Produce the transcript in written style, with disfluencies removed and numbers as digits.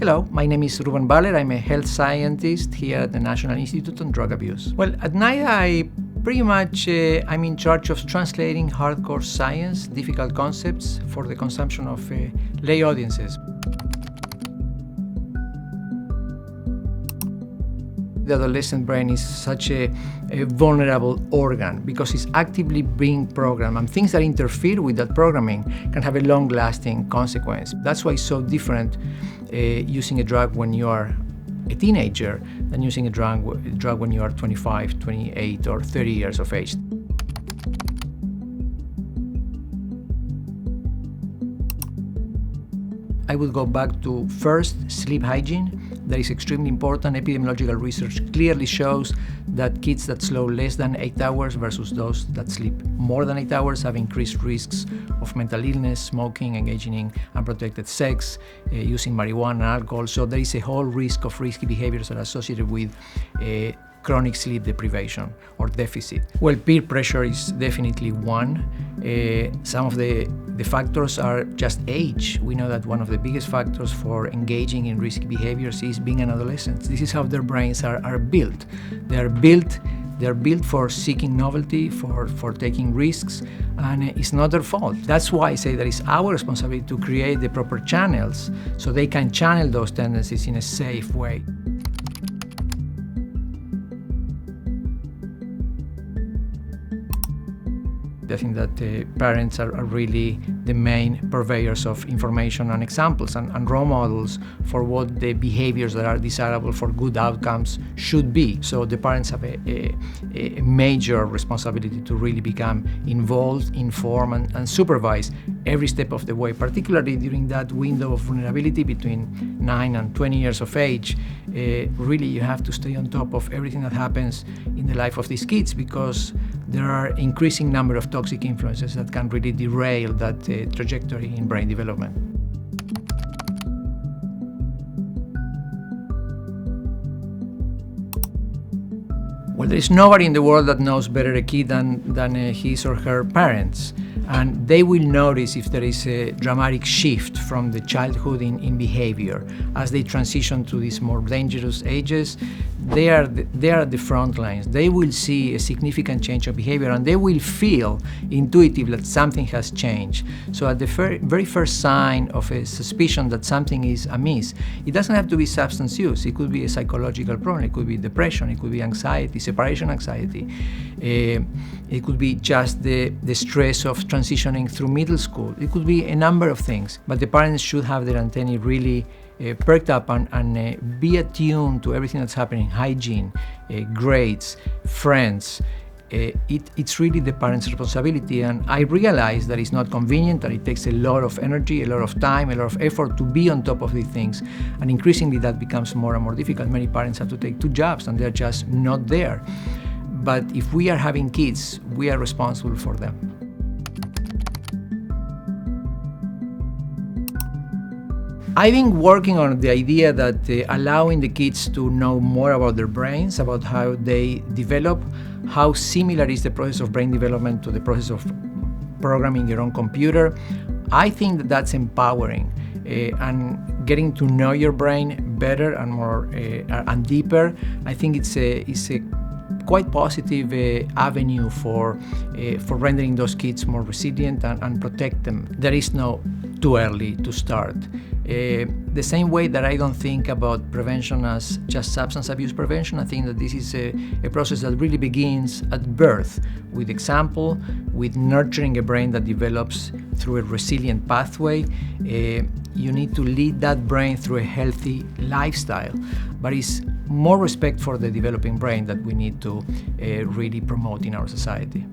Hello, my name is Ruben Baler. I'm a health scientist here at the National Institute on Drug Abuse. Well, at NIDA, I'm in charge of translating hardcore science, difficult concepts for the consumption of lay audiences. The adolescent brain is such a vulnerable organ because it's actively being programmed, and things that interfere with that programming can have a long-lasting consequence. That's why it's so different using a drug when you are a teenager than using a drug when you are 25, 28, or 30 years of age. I would go back to first, sleep hygiene. That is extremely important. Epidemiological research clearly shows that kids that sleep less than 8 hours versus those that sleep more than 8 hours have increased risks of mental illness, smoking, engaging in unprotected sex, using marijuana and alcohol. So there is a whole risk of risky behaviors that are associated with chronic sleep deprivation or deficit. Well, peer pressure is definitely one. Some of the factors are just age. We know that one of the biggest factors for engaging in risky behaviors is being an adolescent. This is how their brains are built. They're built for seeking novelty, for taking risks, and it's not their fault. That's why I say that it's our responsibility to create the proper channels so they can channel those tendencies in a safe way. I think that parents are really the main purveyors of information and examples and role models for what the behaviors that are desirable for good outcomes should be. So the parents have a major responsibility to really become involved, inform, and supervise every step of the way, particularly during that window of vulnerability between 9 and 20 years of age. Really, you have to stay on top of everything that happens in the life of these kids because there are increasing number of toxic influences that can really derail that trajectory in brain development. Well, there is nobody in the world that knows better a kid than his or her parents. And they will notice if there is a dramatic shift from the childhood in behavior. As they transition to these more dangerous ages, they are at the front lines. They will see a significant change of behavior and they will feel intuitively that something has changed. So at the very first sign of a suspicion that something is amiss, it doesn't have to be substance use. It could be a psychological problem. It could be depression. It could be anxiety, separation anxiety. It could be just the stress of transitioning through middle school. It could be a number of things, but the parents should have their antennae really perked up and be attuned to everything that's happening, hygiene, grades, friends. It's really the parents' responsibility, and I realize that it's not convenient, that it takes a lot of energy, a lot of time, a lot of effort to be on top of these things, and increasingly that becomes more and more difficult. Many parents have to take 2 jobs and they're just not there. But if we are having kids, we are responsible for them. I've been working on the idea that allowing the kids to know more about their brains, about how they develop, how similar is the process of brain development to the process of programming your own computer. I think that that's empowering, and getting to know your brain better and more and deeper. I think it's a quite positive avenue for rendering those kids more resilient and protect them. There is no too early to start. The same way that I don't think about prevention as just substance abuse prevention, I think that this is a process that really begins at birth with example, with nurturing a brain that develops through a resilient pathway. You need to lead that brain through a healthy lifestyle, but it's more respect for the developing brain that we need to really promote in our society.